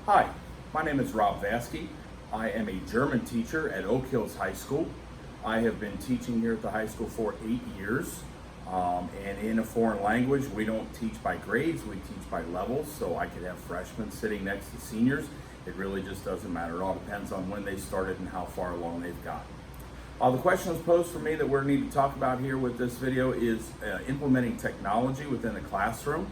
Hi, my name is Rob Vasky. I am a German teacher at Oak Hills High School. I have been teaching here at the high school for 8 years. And in a foreign language, we don't teach by grades, we teach by levels. So I could have freshmen sitting next to seniors. It really just doesn't matter. It all depends on when they started and how far along they've got. The question was posed for me that we need to talk about here with this video is implementing technology within the classroom.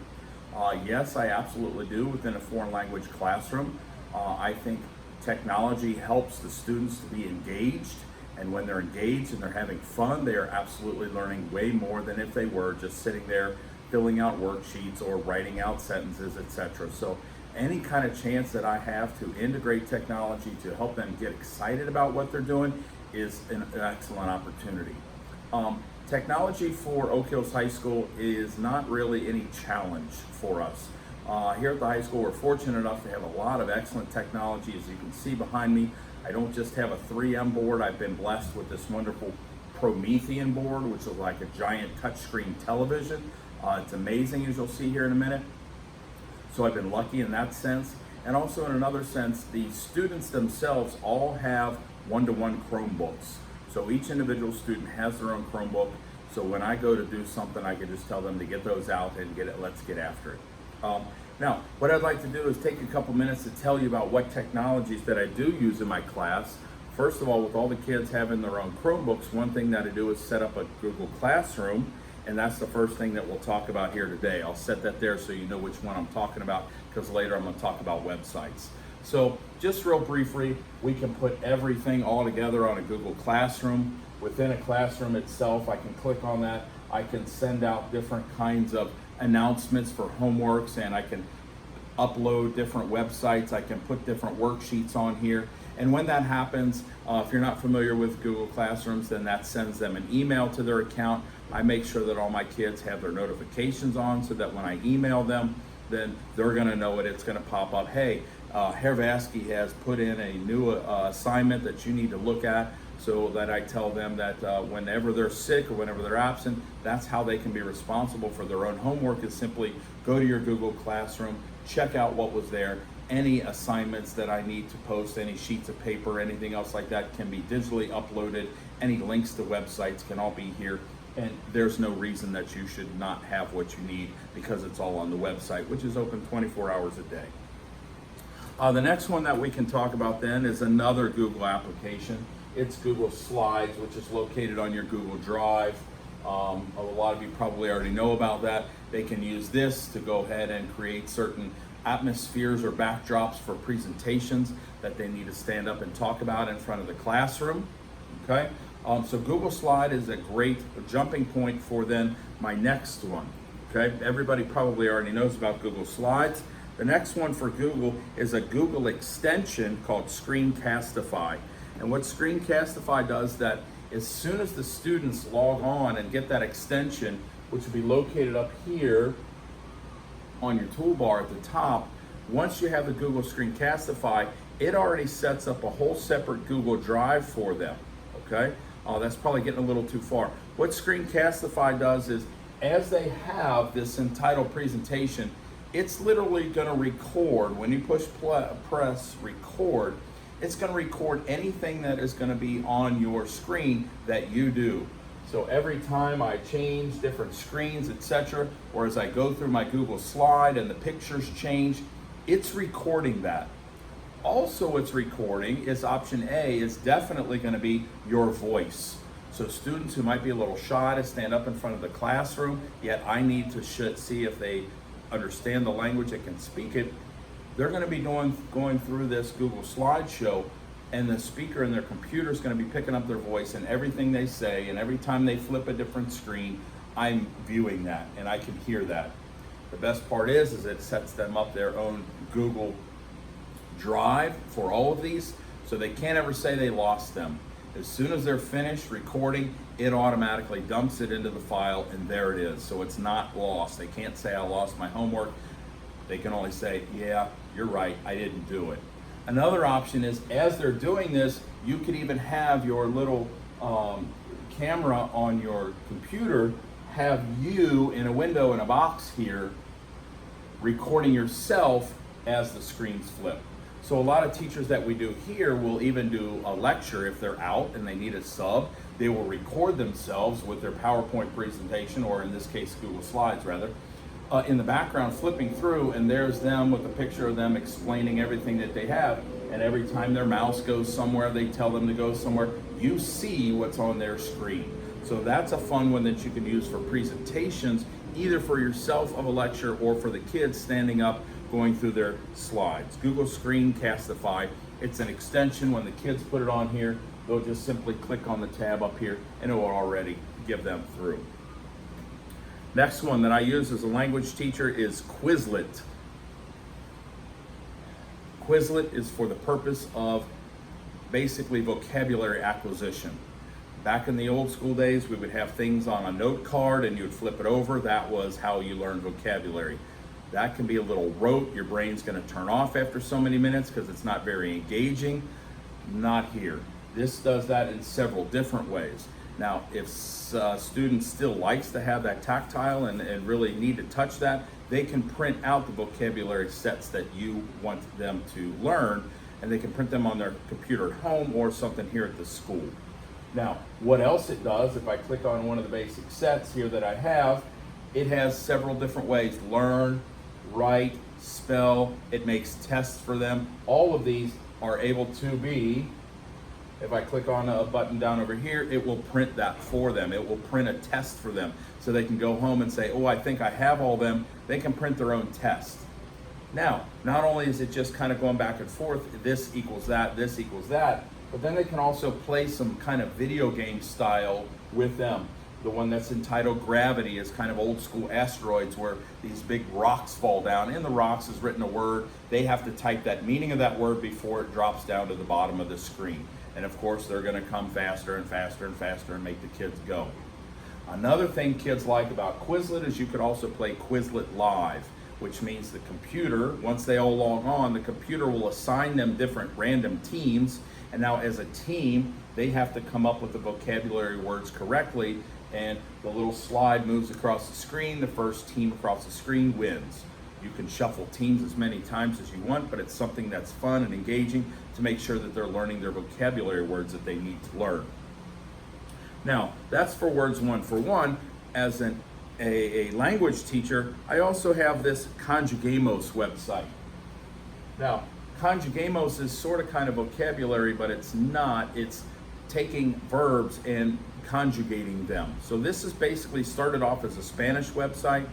Yes, I absolutely do within a foreign language classroom. I think technology helps the students to be engaged, and when they're engaged and they're having fun, they are absolutely learning way more than if they were just sitting there filling out worksheets or writing out sentences, etc. So any kind of chance that I have to integrate technology to help them get excited about what they're doing is an excellent opportunity. Technology for Oak Hills High School is not really any challenge for us. Here at the high school, we're fortunate enough to have a lot of excellent technology. As you can see behind me, I don't just have a 3M board. I've been blessed with this wonderful Promethean board, which is like a giant touchscreen television. It's amazing, as you'll see here in a minute. So I've been lucky in that sense. And also in another sense, the students themselves all have one-to-one Chromebooks. So each individual student has their own Chromebook. So when I go to do something, I can just tell them to get those out and let's get after it. Now, what I'd like to do is take a couple minutes to tell you about what technologies that I do use in my class. First of all, with all the kids having their own Chromebooks, one thing that I do is set up a Google Classroom, and that's the first thing that we'll talk about here today. I'll set that there so you know which one I'm talking about, because later I'm going to talk about websites. So just real briefly, we can put everything all together on a Google Classroom. Within a classroom itself, I can click on that. I can send out different kinds of announcements for homeworks, and I can upload different websites. I can put different worksheets on here. And when that happens, if you're not familiar with Google Classrooms, then that sends them an email to their account. I make sure that all my kids have their notifications on so that when I email them, then they're gonna know it. It's gonna pop up, hey, Herr Vasky has put in a new assignment that you need to look at, so that I tell them that whenever they're sick or whenever they're absent, that's how they can be responsible for their own homework, is simply go to your Google Classroom, check out what was there. Any assignments that I need to post, any sheets of paper, anything else like that can be digitally uploaded. Any links to websites can all be here. And there's no reason that you should not have what you need, because it's all on the website, which is open 24 hours a day. The next one that we can talk about then is another Google application. It's Google Slides, which is located on your Google Drive. A lot of you probably already know about that. They can use this to go ahead and create certain atmospheres or backdrops for presentations that they need to stand up and talk about in front of the classroom. Okay, so Google Slide is a great jumping point for then my next one. Okay, everybody probably already knows about Google Slides. The next one for Google is a Google extension called Screencastify. And what Screencastify does, that as soon as the students log on and get that extension, which will be located up here on your toolbar at the top, once you have the Google Screencastify, it already sets up a whole separate Google Drive for them, okay? That's probably getting a little too far. What Screencastify does is, as they have this entitled presentation, it's literally gonna record. When you press record, it's going to record anything that is going to be on your screen that you do. So every time I change different screens, etc., or as I go through my Google Slide and the pictures change, it's recording that. Also, it's recording is option A, is definitely going to be your voice. So students who might be a little shy to stand up in front of the classroom, yet I need to see if they understand the language and can speak it, they're going to be going through this Google Slideshow, and the speaker in their computer is going to be picking up their voice and everything they say, and every time they flip a different screen, I'm viewing that and I can hear that. The best part is it sets them up their own Google Drive for all of these, so they can't ever say they lost them. As soon as they're finished recording, it automatically dumps it into the file, and there it is. So it's not lost. They can't say I lost my homework. They can only say, yeah, you're right, I didn't do it. Another option is, as they're doing this, you could even have your little camera on your computer, have you in a window in a box here recording yourself as the screens flip. So a lot of teachers that we do here will even do a lecture if they're out and they need a sub. They will record themselves with their PowerPoint presentation, or in this case, Google Slides rather, in the background flipping through, and there's them with a picture of them explaining everything that they have. And every time their mouse goes somewhere, they tell them to go somewhere, you see what's on their screen. So that's a fun one that you can use for presentations, either for yourself of a lecture or for the kids standing up going through their slides. Google Screencastify, it's an extension. When the kids put it on here, they'll just simply click on the tab up here and it will already give them through. Next one that I use as a language teacher is Quizlet. Quizlet is for the purpose of basically vocabulary acquisition. Back in the old school days, we would have things on a note card and you would flip it over. That was how you learned vocabulary. That can be a little rote. Your brain's going to turn off after so many minutes because it's not very engaging. Not here. This does that in several different ways. Now, if students still likes to have that tactile and really need to touch that, they can print out the vocabulary sets that you want them to learn, and they can print them on their computer at home or something here at the school. Now, what else it does, if I click on one of the basic sets here that I have, it has several different ways: learn, write, spell. It makes tests for them. All of these are able to be, if I click on a button down over here, it will print that for them. It will print a test for them so they can go home and say, oh, I think I have all them. They can print their own test. Now, not only is it just kind of going back and forth, this equals that, but then they can also play some kind of video game style with them. The one that's entitled Gravity is kind of old school asteroids where these big rocks fall down. In the rocks is written a word. They have to type that meaning of that word before it drops down to the bottom of the screen. And of course, they're going to come faster and faster and faster and make the kids go. Another thing kids like about Quizlet is you could also play Quizlet Live, which means the computer, once they all log on, the computer will assign them different random teams. And now as a team, they have to come up with the vocabulary words correctly, and the little slide moves across the screen. The first team across the screen wins. You can shuffle teams as many times as you want, but it's something that's fun and engaging to make sure that they're learning their vocabulary words that they need to learn. Now, that's for Words 1 for 1. As a language teacher, I also have this Conjugamos website. Now, Conjugamos is sort of kind of vocabulary, but it's not. It's taking verbs and conjugating them. So this is basically started off as a Spanish website.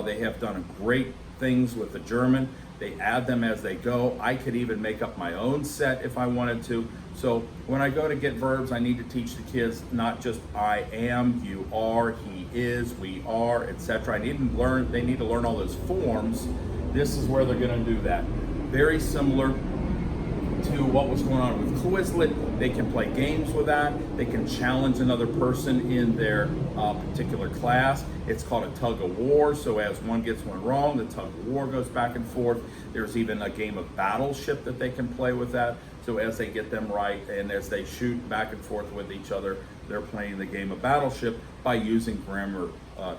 They have done great things with the German. They add them as they go. I could even make up my own set if I wanted to. So when I go to get verbs, I need to teach the kids not just I am, you are, he is, we are, etc. They need to learn all those forms. This is where they're going to do that. Very similar to what was going on with Quizlet. They can play games with that. They can challenge another person in their particular class. It's called a tug of war. So as one gets one wrong, the tug of war goes back and forth. There's even a game of Battleship that they can play with that. So as they get them right and as they shoot back and forth with each other, they're playing the game of Battleship by using grammar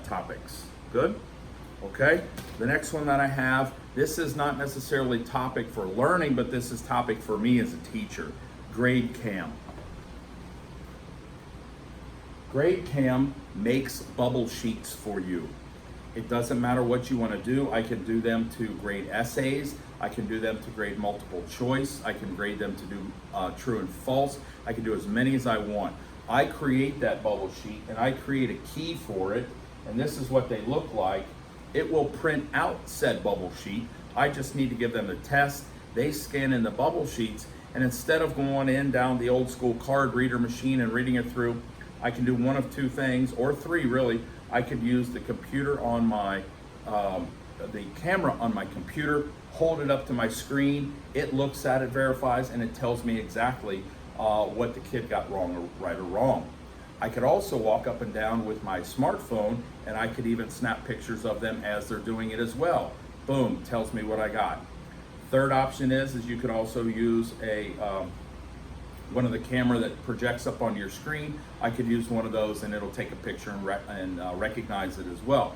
topics. Good? Okay, the next one that I have, this is not necessarily topic for learning, but this is topic for me as a teacher, GradeCam. GradeCam makes bubble sheets for you. It doesn't matter what you want to do. I can do them to grade essays. I can do them to grade multiple choice. I can grade them to do true and false. I can do as many as I want. I create that bubble sheet and I create a key for it, and this is what they look like. It will print out said bubble sheet. I just need to give them the test. They scan in the bubble sheets, and instead of going in down the old school card reader machine and reading it through, I can do one of two things, or three really. I could use the computer on my, the camera on my computer, hold it up to my screen, it looks at it, verifies, and it tells me exactly what the kid got wrong or right or wrong. I could also walk up and down with my smartphone, and I could even snap pictures of them as they're doing it as well. Boom, tells me what I got. Third option is you could also use a one of the camera that projects up on your screen. I could use one of those and it'll take a picture and recognize it as well.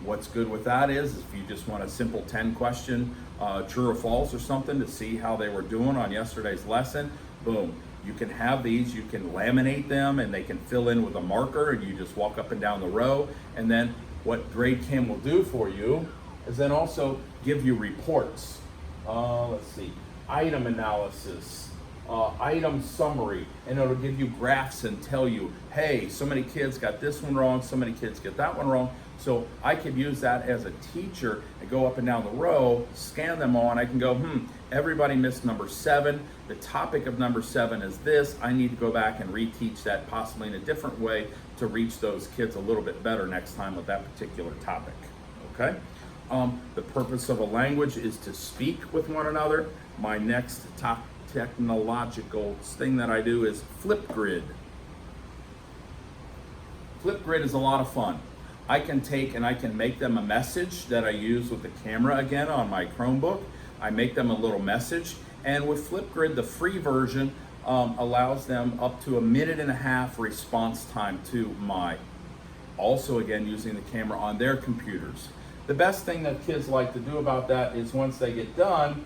What's good with that is if you just want a simple 10 question, true or false or something to see how they were doing on yesterday's lesson, boom. You can have these, you can laminate them and they can fill in with a marker and you just walk up and down the row. And then what GradeCam will do for you is then also give you reports. Let's see, item analysis, item summary, and it'll give you graphs and tell you, hey, so many kids got this one wrong, so many kids get that one wrong. So I could use that as a teacher and go up and down the row, scan them all, and I can go, everybody missed number 7. The topic of number 7 is this. I need to go back and reteach that possibly in a different way to reach those kids a little bit better next time with that particular topic, okay? The purpose of a language is to speak with one another. My next technological thing that I do is Flipgrid. Flipgrid is a lot of fun. I can take and I can make them a message that I use with the camera again on my Chromebook. I make them a little message, and with Flipgrid, the free version allows them up to 1.5 minute response time to my. Also, again, using the camera on their computers. The best thing that kids like to do about that is once they get done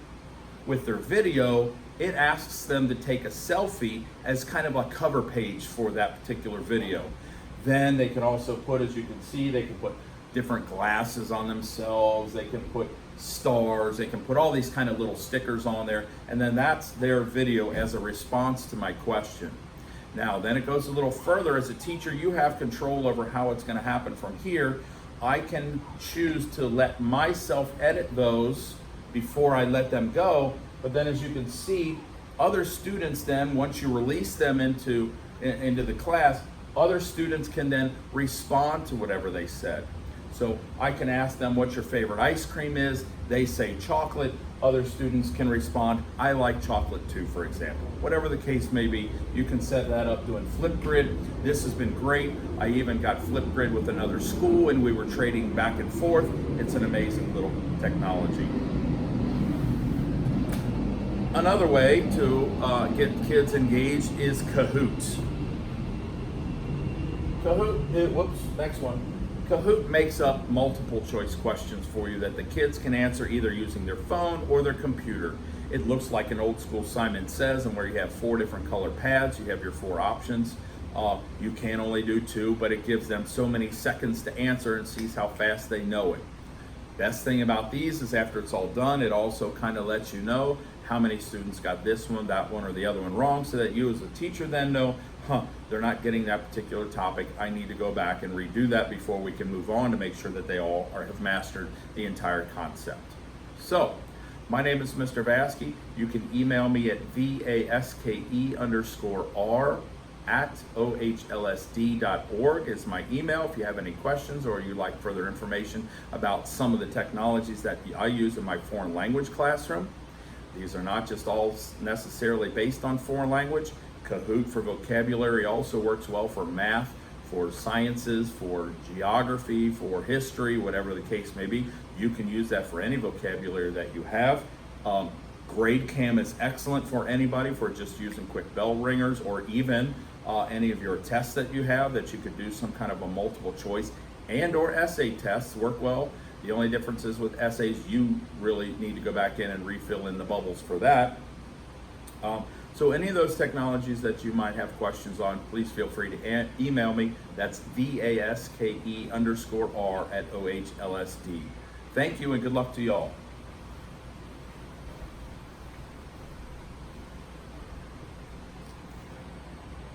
with their video, it asks them to take a selfie as kind of a cover page for that particular video. Then they can also put, as you can see, they can put different glasses on themselves, they can put stars, they can put all these kind of little stickers on there, and then that's their video as a response to my question. Now, then it goes a little further. As a teacher, you have control over how it's going to happen from here. I can choose to let myself edit those before I let them go, but then as you can see, other students then, once you release them into the class, other students can then respond to whatever they said. So I can ask them what your favorite ice cream is. They say chocolate. Other students can respond, I like chocolate too, for example. Whatever the case may be, you can set that up doing Flipgrid. This has been great. I even got Flipgrid with another school and we were trading back and forth. It's an amazing little technology. Another way to get kids engaged is Kahoot. Next one. Kahoot makes up multiple choice questions for you that the kids can answer either using their phone or their computer. It looks like an old school Simon Says, and where you have 4 different color pads, you have your 4 options. You can only do 2, but it gives them so many seconds to answer and sees how fast they know it. Best thing about these is after it's all done, it also kind of lets you know how many students got this one, that one, or the other one wrong, so that you as a teacher then know, they're not getting that particular topic. I need to go back and redo that before we can move on to make sure that they all have mastered the entire concept. So, my name is Mr. Vaske. You can email me at vaske_r@ohlsd.org is my email if you have any questions or you'd like further information about some of the technologies that I use in my foreign language classroom. These are not just all necessarily based on foreign language. Kahoot for vocabulary also works well for math, for sciences, for geography, for history, whatever the case may be. You can use that for any vocabulary that you have. GradeCam is excellent for anybody for just using quick bell ringers, or even any of your tests that you have that you could do some kind of a multiple choice and or essay tests work well. The only difference is with essays, you really need to go back in and refill in the bubbles for that. So any of those technologies that you might have questions on, please feel free to email me. That's vaske_r@ohlsd. Thank you and good luck to you all.